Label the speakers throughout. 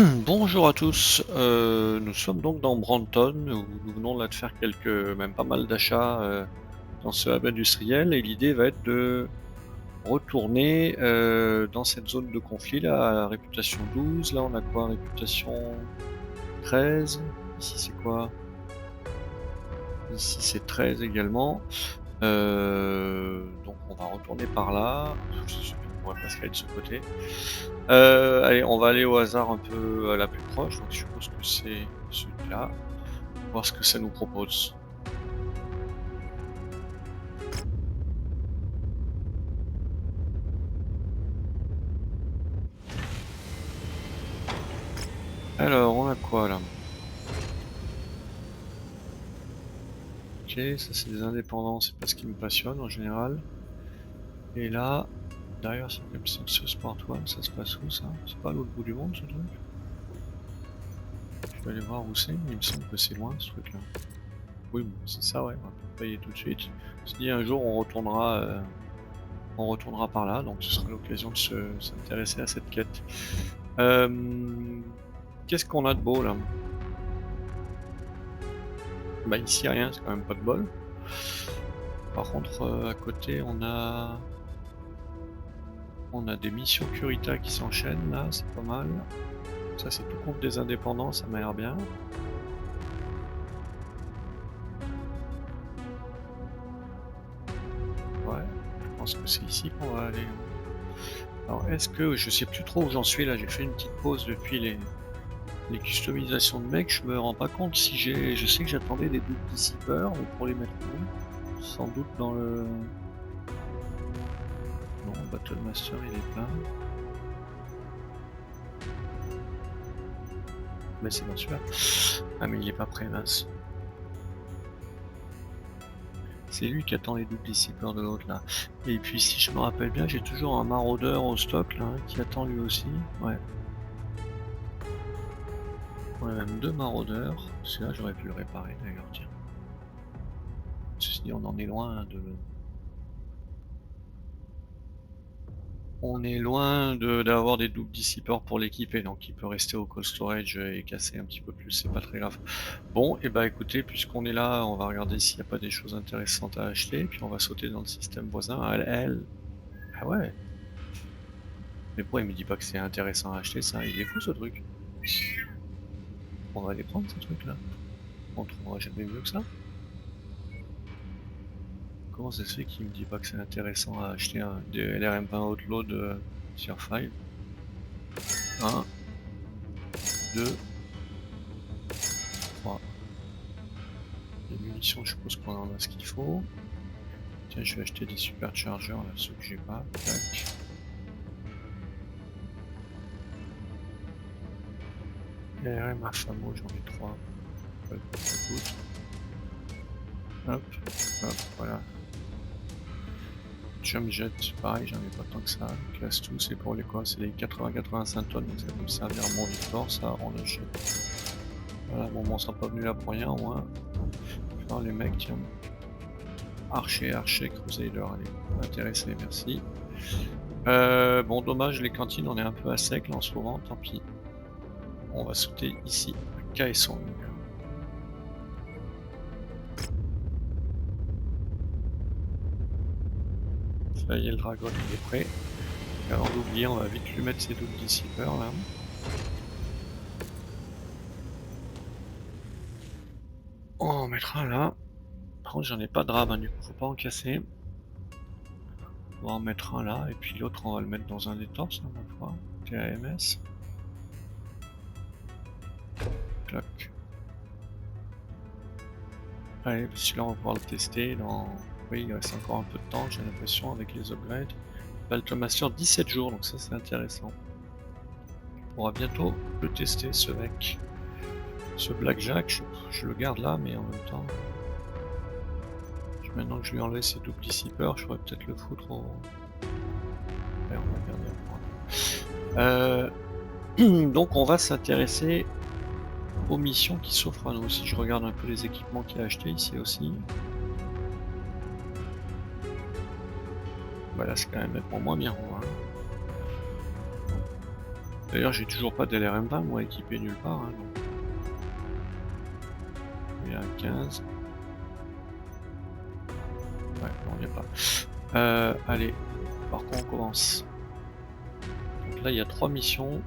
Speaker 1: Bonjour à tous, nous sommes donc dans Brandon où nous venons là de faire même pas mal d'achats dans ce hub industriel et l'idée va être de retourner dans cette zone de conflit là à réputation 12. Là on a quoi? Réputation 13. Ici c'est quoi? Ici c'est 13 également. Donc on va retourner par là. On pourrait presque aller de ce côté. Allez, on va aller au hasard un peu à la plus proche, donc je suppose que c'est celui-là. Voir ce que ça nous propose. Alors, on a quoi là? Ok, ça c'est des indépendants, c'est pas ce qui me passionne en général. Et là, derrière c'est comme ce Sport One, ça se passe où ça? C'est pas à l'autre bout du monde ce truc? Je vais aller voir où c'est, mais il me semble que c'est loin ce truc là. Oui, bon, c'est ça, ouais, on va pas payer tout de suite. On se dit un jour on retournera par là, donc ce sera l'occasion de s'intéresser à cette quête. Qu'est-ce qu'on a de beau là? Bah ici rien, c'est quand même pas de bol. Par contre, à côté, on a des missions Curita qui s'enchaînent là, c'est pas mal. Ça, c'est tout contre des indépendants, ça m'a l'air bien. Ouais, je pense que c'est ici qu'on va aller. Alors, est-ce que je sais plus trop où j'en suis là? J'ai fait une petite pause depuis les customisations de mecs. Je me rends pas compte si j'ai. Je sais que j'attendais des doubles dissipeurs, mais pour les mettre où? Sans doute dans le. Non, Battle Master il est plein. Mais c'est bien celui-là. Ah, mais il est pas prêt, mince. C'est lui qui attend les doubles dissipeurs de l'autre là. Et puis si je me rappelle bien, j'ai toujours un maraudeur au stock là, qui attend lui aussi. Ouais. On a même deux maraudeurs. Celui-là j'aurais pu le réparer d'ailleurs, tiens. Ceci dit, on en est loin de. On est loin d'avoir des doubles dissipeurs pour l'équiper, donc il peut rester au cold storage et casser un petit peu plus, c'est pas très grave. Bon, et bah écoutez, puisqu'on est là, on va regarder s'il n'y a pas des choses intéressantes à acheter, puis on va sauter dans le système voisin. Elle. Ah ouais. Mais pourquoi il me dit pas que c'est intéressant à acheter ça? Il est fou ce truc. On va les prendre ces trucs là. On trouvera jamais mieux que ça. Comment ça se fait qu'il me dit pas que c'est intéressant à acheter un des LRM20 Outlaw Tier 5? 1, 2, 3. Les munitions, je suppose qu'on en a ce qu'il faut. Tiens, je vais acheter des superchargers là, ceux que j'ai pas. Tac. LRM Affamo, j'en ai 3. Hop, hop, voilà. Jump Jet, pareil, j'en ai pas tant que ça. Classe 2, c'est pour les quoi? C'est les 80-85 tonnes, donc ça peut me servir à mon Victor, ça, on achète. Voilà, bon, on sera pas venu là pour rien, au moins. Faire les mecs, tiens. Archer, Crusader, allez, intéressé, merci. Bon, dommage, les cantines, on est un peu à sec là en ce moment, tant pis. On va sauter ici, à Kaesong. Ça y est, le dragon il est prêt. Et avant d'oublier, on va vite lui mettre ses doubles dissipeurs là. On va en mettre un là. Par contre, j'en ai pas de rab, hein, du coup, faut pas en casser. On va en mettre un là, et puis l'autre, on va le mettre dans un des torses, ma foi. TAMS. Clac. Allez, celui-là, on va pouvoir le tester dans. Oui, il reste encore un peu de temps, j'ai l'impression, avec les upgrades. Baltomaster 17 jours, donc ça, c'est intéressant. On pourra bientôt le tester, ce mec. Ce Blackjack, je le garde là, mais en même temps. Maintenant que je lui ai enlevé ses doubles dissipeurs, je pourrais peut-être le foutre au. Ouais, on va garder un point. Donc on va s'intéresser aux missions qui s'offrent à nous. Si je regarde un peu les équipements qu'il a achetés ici aussi. Bah là c'est quand même nettement moins bien. Hein. D'ailleurs, j'ai toujours pas d'LRM20 moi équipé nulle part. Hein, donc. Il y a 15. Ouais, non, il n'y a pas. Allez, par contre, on commence. Donc là, il y a 3 missions.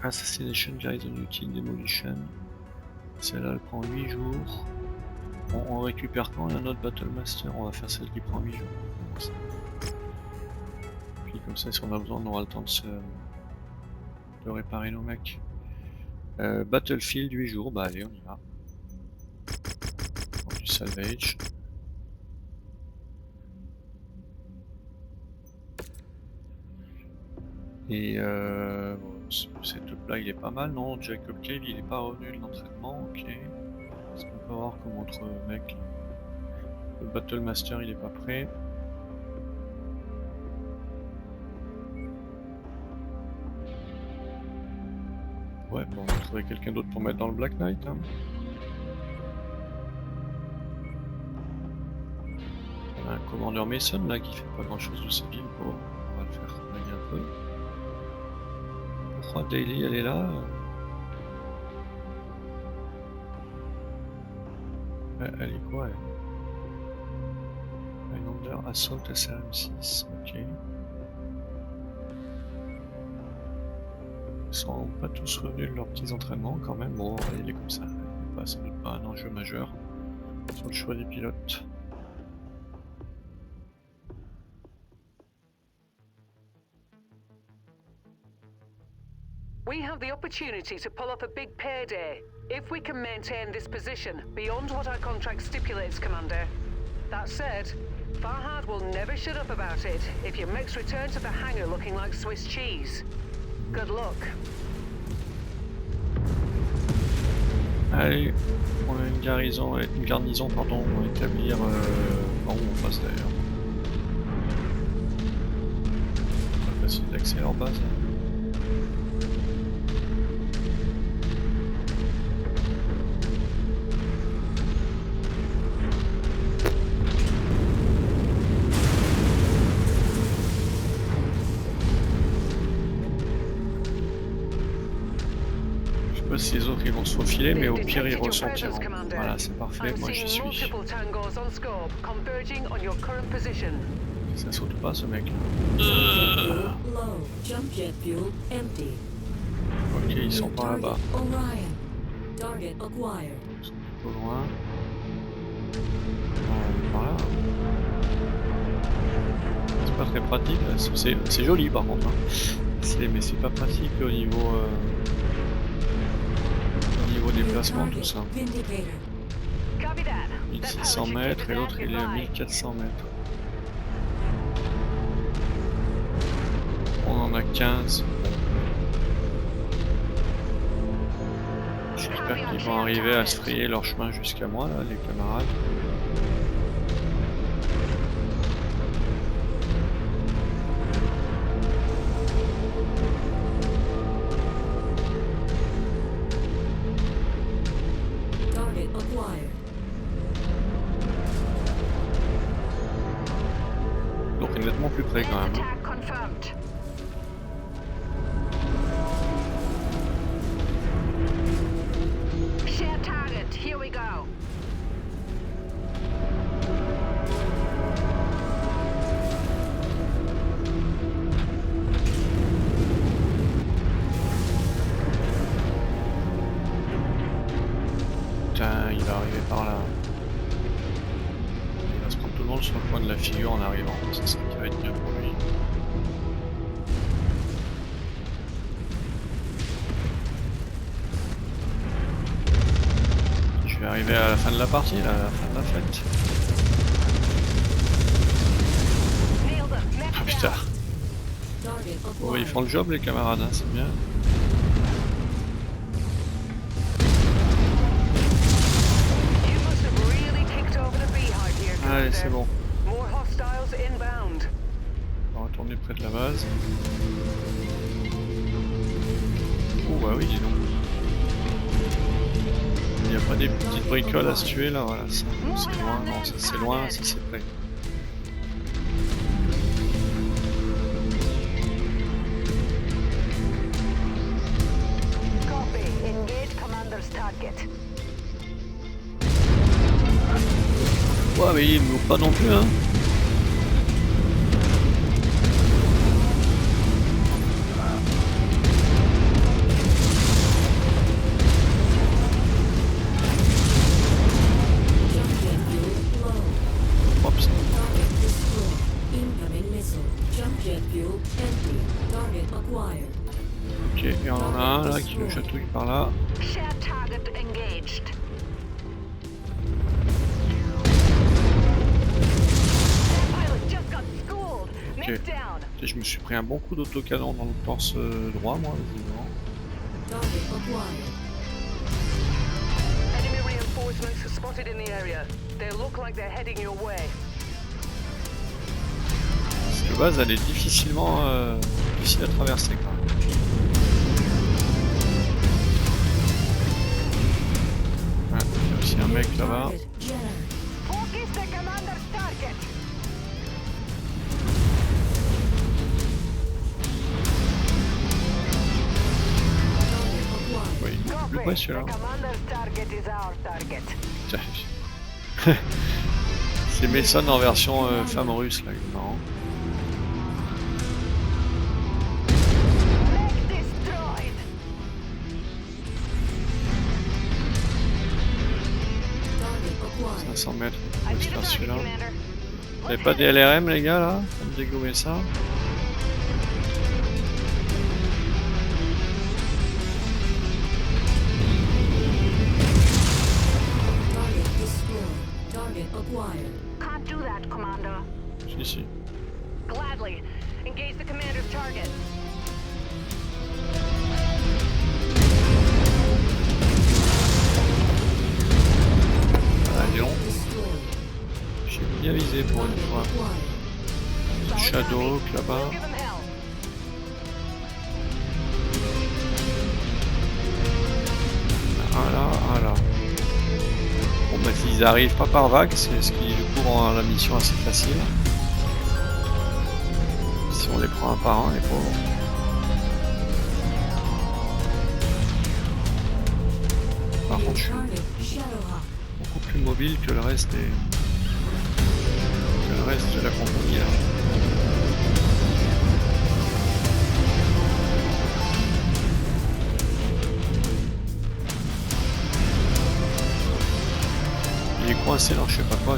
Speaker 1: Assassination, Garrison Duty, Demolition. Celle-là, elle prend 8 jours. On récupère quand un autre Battle Master? On va faire celle qui prend 8 jours. Puis comme ça, si on a besoin, on aura le temps de réparer nos mecs. Battlefield 8 jours, bah allez, on y va. Du salvage. Et cette là il est pas mal, non? Jacob Cave il est pas revenu de l'entraînement, ok. Est-ce qu'on peut voir comme autre mec là? Le Battle Master il est pas prêt. Ouais, bon, on va trouver quelqu'un d'autre pour mettre dans le Black Knight. Hein. On a un commandeur Mason là qui fait pas grand chose de sa vie, bon, on va le faire travailler un peu. Pourquoi Daily elle est là? Elle est quoi elle? Highlander Assault SRM6, ok. Ils sont pas tous revenus de leurs petits entraînements quand même, bon il est comme ça, ça doute pas un enjeu majeur sur le choix des pilotes.
Speaker 2: We have the opportunity to pull off a big payday if we can maintain this position beyond what our contract stipulates, Commander. That said, Farhad will never shut up about it if your mechs return to the hangar looking like Swiss cheese. Good luck.
Speaker 1: Allez, on a une garnison pardon, on va établir par où on passe d'ailleurs. C'est pas facile d'accès à leur base. Hein. Si les autres ils vont se faufiler, mais au pire ils ressentiront. Voilà, c'est parfait, moi j'y suis. Ça saute pas ce mec. Ok, ils sont pas là-bas. Ils sont plutôt loin. Par là. C'est pas très pratique, c'est joli par contre. Hein. Mais c'est pas pratique au niveau. Déplacement, tout ça. 1600 mètres et l'autre il est à 1400 mètres. On en a 15. J'espère qu'ils vont arriver à se frayer leur chemin jusqu'à moi, là, les camarades. Donc il est nettement plus près quand même. Putain, il va arriver par là. Il va se prendre tout le monde sur le coin de la figure en arrivant. C'est ça qui va être bien pour lui. Je vais arriver à la fin de la partie, là, à la fin de la fête. Ah putain. Oh, ils font le job les camarades, hein, c'est bien. Allez, c'est bon. On va retourner près de la base. Oh bah oui, dis donc. Il n'y a pas des petites bricoles à se tuer là, voilà, c'est loin, non, ça c'est loin, ça c'est près. mais il ne pas non plus, hein. Oups. Ok, et on en a un là qui le chatouille par là.
Speaker 2: Shared target engaged. Pilot just got schooled.
Speaker 1: Ok.
Speaker 2: Next down.
Speaker 1: Et je me suis pris un bon coup d'autocanon dans le torse droit, moi, visiblement.
Speaker 2: Enemy reinforcements spotted in the area. They look like they're heading your way.
Speaker 1: Cette base, elle est difficilement difficile à traverser, quand même. Ah, il y a aussi un mec là-bas.
Speaker 2: Focus the commander's target.
Speaker 1: Oui, il est plus près celui-là.
Speaker 2: commander's target is our target.
Speaker 1: Tiens. C'est Mason en version femme russe là, non.
Speaker 2: Mech destroyed.
Speaker 1: 500 mètres, on
Speaker 2: I
Speaker 1: peut se
Speaker 2: see the
Speaker 1: faire
Speaker 2: target,
Speaker 1: celui-là.
Speaker 2: Commander.
Speaker 1: Vous avez pas des LRM les gars là? Pour me dégommer ça?
Speaker 2: Can't do that, Commander.
Speaker 1: Si, si.
Speaker 2: Gladly. Engage the commander's target.
Speaker 1: Ah, dis donc. J'ai bien visé pour une fois. Shadow là-bas.
Speaker 2: Give them hell.
Speaker 1: Ah là, ah là. Bon bah s'ils arrivent pas par vague, c'est ce qui du coup rend la mission assez facile. Si on les prend un par un, les pauvres. Par contre, je suis beaucoup plus mobile que le reste de la compagnie là. Il est coincé dans je sais pas quoi.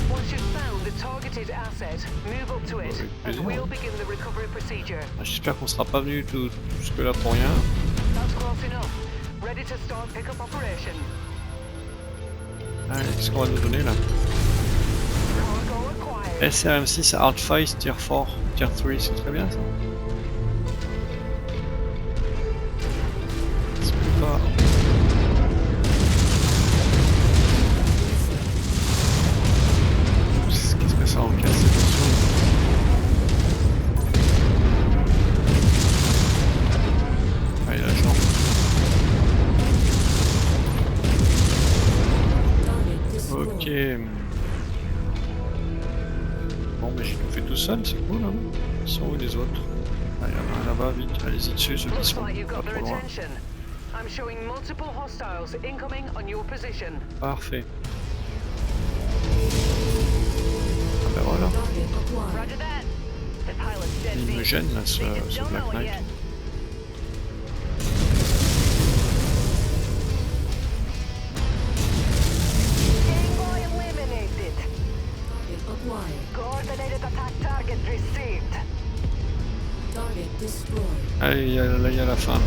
Speaker 2: Once you've found the targeted asset, move up to it, and we'll begin the recovery procedure.
Speaker 1: J'espère qu'on sera pas venu tout jusque là pour rien.
Speaker 2: That's close enough. Ready to start pickup operation.
Speaker 1: Allez, qu'est-ce qu'on va nous donner là?
Speaker 2: Cargo acquired.
Speaker 1: SRM6 Hardfight Tier 4, Tier 3, c'est très bien ça. Est-ce que pas... Qu'est-ce que ça encaisse cette mission? Ah, il a la jambe. Ok. Bon, mais j'ai tout fait tout seul, c'est cool, hein. Ils sont où les autres? Ah, il y en a un là-bas, vite, allez-y dessus, ceux qui
Speaker 2: Looks
Speaker 1: sont
Speaker 2: like you've
Speaker 1: pas
Speaker 2: got their
Speaker 1: trop loin.
Speaker 2: attention. I'm showing multiple hostiles incoming on your position.
Speaker 1: Parfait. Ah ben voilà,
Speaker 2: Roger that. The pilot's dead
Speaker 1: il me
Speaker 2: beat.
Speaker 1: gêne là, ce
Speaker 2: They just don't
Speaker 1: Black
Speaker 2: know it
Speaker 1: Knight.
Speaker 2: yet. Envoy eliminated. Coordinated attack target received.
Speaker 1: Allez, là il y a la fin.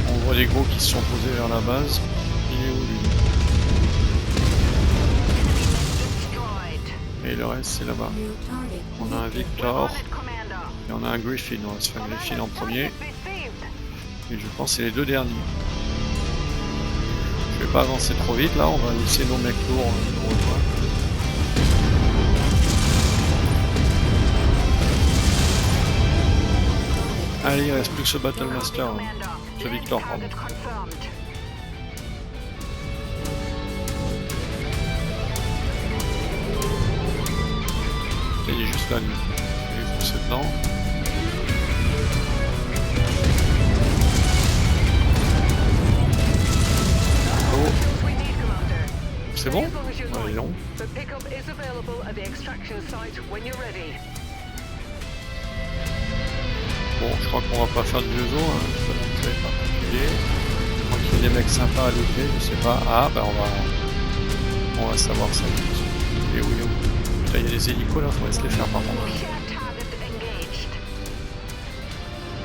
Speaker 1: On voit les gros qui se sont posés vers la base. Il est où lui?
Speaker 2: Destroyed.
Speaker 1: Et le reste c'est là-bas. On a un
Speaker 2: We're
Speaker 1: Victor
Speaker 2: on it, Commander.
Speaker 1: et on a un Griffin. On va se faire Griffin en premier.
Speaker 2: Target received.
Speaker 1: Et je pense que c'est les deux derniers. Je vais pas avancer trop vite là, on va laisser nos mecs lourds nous rejoindre. Allez, il reste plus que ce Battle Master, hein. Ce Victor, pardon. Il est juste là, lui. Il est foncé dedans. Oh. C'est bon? Ouais, non. Bon, je crois qu'on va pas faire de vieux os, hein. C'est pas très particulier. Je crois qu'il y a des mecs sympas à looter, je sais pas. Ah, bah on va savoir ça. Et oui, putain, il y a des hélicos là, faudrait se les faire par contre.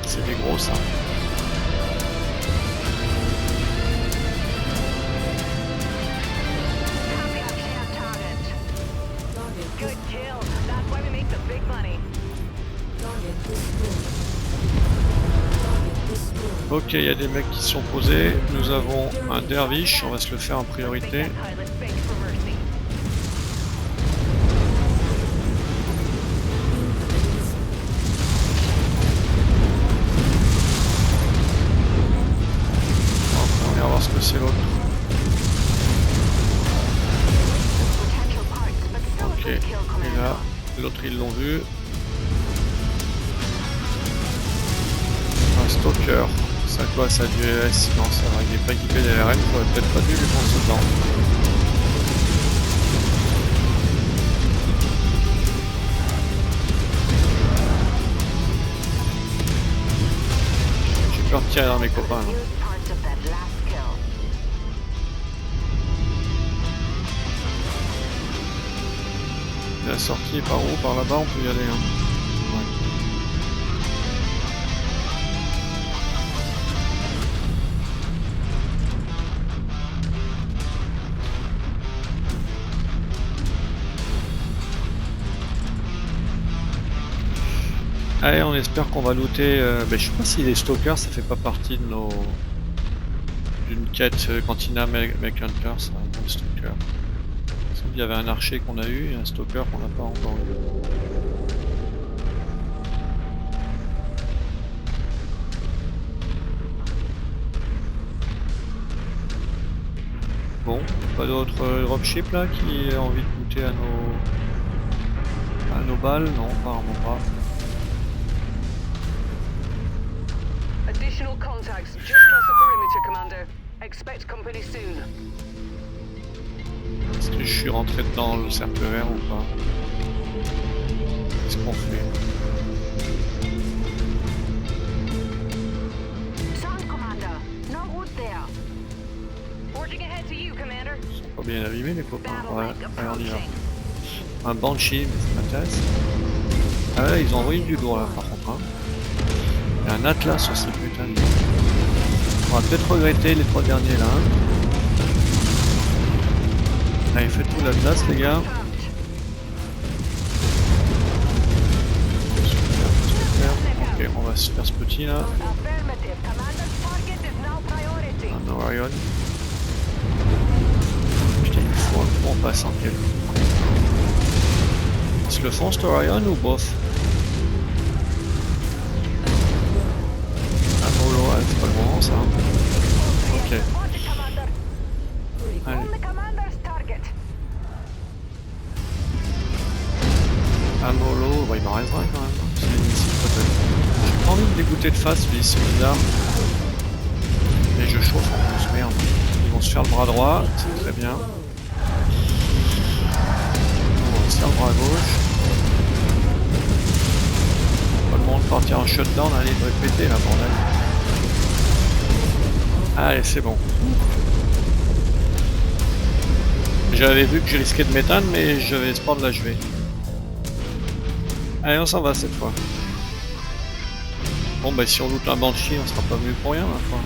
Speaker 1: C'est des gros ça. Ok, il y a des mecs qui sont posés. Nous avons un derviche, on va se le faire en priorité. On va voir ce que c'est l'autre. Ok, et là, l'autre ils l'ont vu. Un stalker. Ça quoi, ça a du ES? Non, ça va, il n'est pas équipé d'LRM, j'aurais peut-être pas dû lui foncer dedans. J'ai peur de tirer dans mes copains. Là. La sortie est par où? Par là-bas, on peut y aller. Hein. Allez, on espère qu'on va looter. Je sais pas si les stalkers ça fait pas partie de nos. D'une quête Cantina Mech Hunter, ça, un stalker. Il y avait un archer qu'on a eu et un stalker qu'on n'a pas encore eu. Bon, pas d'autres dropship là qui a envie de goûter à nos balles? Non, apparemment pas.
Speaker 2: Additional contacts just cross the perimeter, Commander. Expect company soon.
Speaker 1: Est-ce que je suis rentré dans le cercle vert ou pas? Qu'est-ce qu'on fait? Ils sont pas bien abîmés les copains. Ouais, allez on y va. Un Banshee, mais ça m'intéresse. Ah là, ils ont envoyé du lourd là par contre. Hein. Il y a un Atlas sur ces putains de... On va peut-être regretter les 3 derniers là. Hein. Allez, faites tout l'Atlas les gars. Ok, on va se faire ce petit là. Un Orion. Putain, il faut un bon passant quel. Ils se le font cet Orion ou bof? Un Molo, c'est pas le moment ça. Ok. Allez. Un Molo, bah, il m'en restera quand même. C'est ici peut-être. J'ai pas envie de dégoûter de face lui, c'est bizarre. Mais je chauffe en plus, merde. Ils vont se faire le bras droit, c'est très bien. On va se faire le bras gauche. Pas le moment de partir en shutdown, allez, il devrait péter là, bordel. Allez, c'est bon. J'avais vu que je risquais de m'éteindre, mais j'avais espoir de l'achever. Allez, on s'en va cette fois. Bon, bah si on loot un Banshee, on sera pas venu pour rien, ma foi.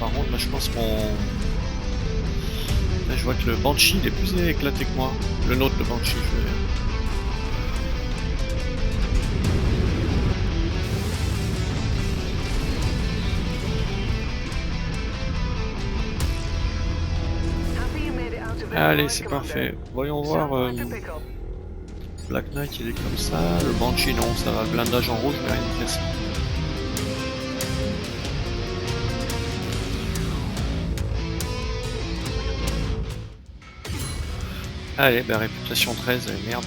Speaker 1: Par contre, là, je pense qu'on... Là, je vois que le Banshee, il est plus éclaté que moi. Le nôtre, le Banshee, je veux dire. Allez,
Speaker 2: right,
Speaker 1: c'est
Speaker 2: Commander.
Speaker 1: parfait. Voyons
Speaker 2: Stand
Speaker 1: voir.
Speaker 2: by for pickup.
Speaker 1: Black Knight, il est comme ça. Le Banshee, non, ça va. Le blindage en rouge, mais rien de cassé. Allez, bah réputation 13, merde.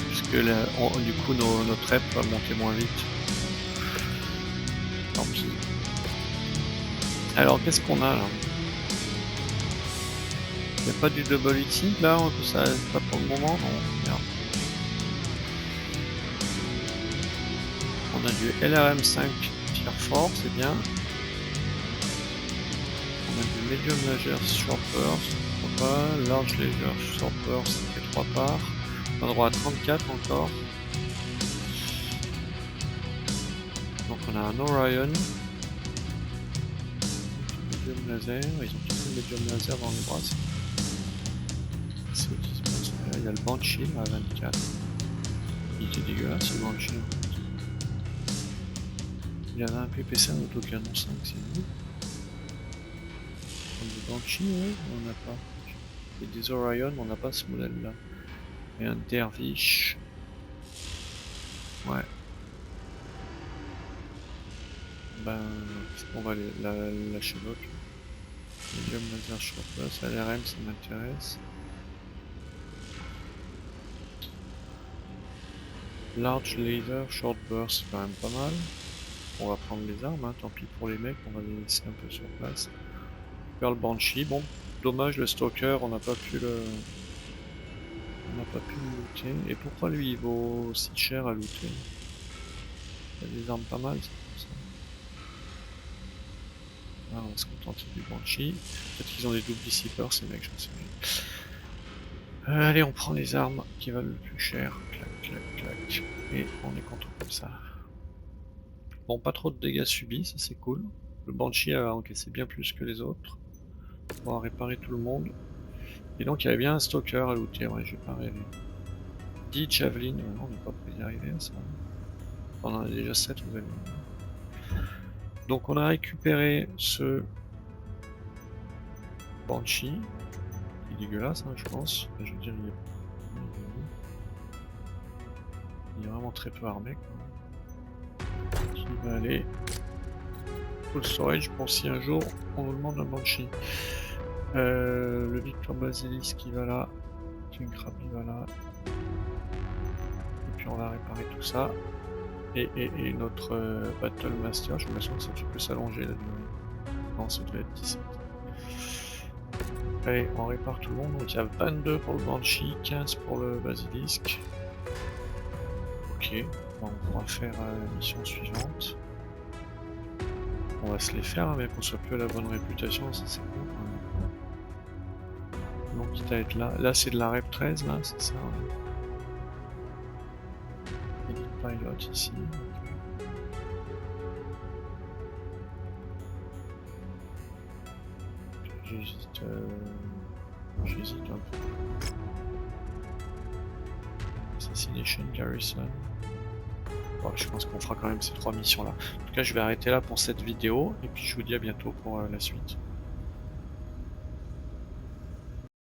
Speaker 1: Puisque là, du coup, notre rep va monter moins vite. Tant pis. Alors, qu'est-ce qu'on a là? Il n'y a pas du double hitting là, ça, pas pour le moment, non, merde. On a du LRM5 tir fort, c'est bien. On a du medium laser short burst, pourquoi pas. Large laser short burst, ça fait 3 parts. On a droit à 34 encore. Donc on a un Orion. Medium laser, ils ont tous le medium laser dans les bras. C'est 10%. Là, il y a le Banshee à 24. Il était dégueulasse le Banshee. Il y avait un PPC, un autocanon 5, c'est nul. Le Banshee, ouais, on n'a pas. Et des Orion, on n'a pas ce modèle là. Et un Dervish. Ouais. Ben, on va lâcher l'autre. Medium laser short burst, LRM ça m'intéresse. Large laser short burst, c'est quand même pas mal. On va prendre les armes, hein, tant pis pour les mecs, on va les laisser un peu sur place. Faire le Banshee, bon, dommage le Stalker, on n'a pas pu le looter. Et pourquoi lui il vaut si cher à looter? Il y a des armes pas mal, c'est pour ça. Ah, on va se contenter du Banshee. Peut-être qu'ils ont des double dissipeurs ces mecs, j'en sais rien. Allez, on prend les armes qui valent le plus cher. Clac, clac, clac. Et on est content comme ça. Bon, pas trop de dégâts subis, ça c'est cool. Le Banshee a encaissé bien plus que les autres. On va réparer tout le monde. Et donc il y avait bien un Stalker à looter, ouais, j'ai pas rêvé. 10 Javelin, on n'est pas prêt d'y arriver à ça. On en a déjà 7 vous allez voir. Donc on a récupéré ce Banshee, qui est dégueulasse, hein, je pense. Enfin, je veux dire, il est vraiment très peu armé, quoi. Qui va aller full storage pour si un jour on nous demande un Banshee. Le Victor Basilis qui va là, King Crab qui va là. Et puis on va réparer tout ça. Et notre Battle Master, j'ai l'impression que ça peut s'allonger la durée. Non, ça doit être 17. Allez, on répare tout le monde. Donc il y a 22 pour le Banshee, 15 pour le Basilisk. Ok, bon, on pourra faire la mission suivante. On va se les faire, hein, mais qu'on soit plus à la bonne réputation, ça c'est cool. Donc quitte à être là. Là c'est de la Rep 13, là, c'est ça. Elite Pilot ici. J'hésite un peu. Assassination Garrison. Bon, je pense qu'on fera quand même ces 3 missions là. En tout cas je vais arrêter là pour cette vidéo et puis je vous dis à bientôt pour la suite.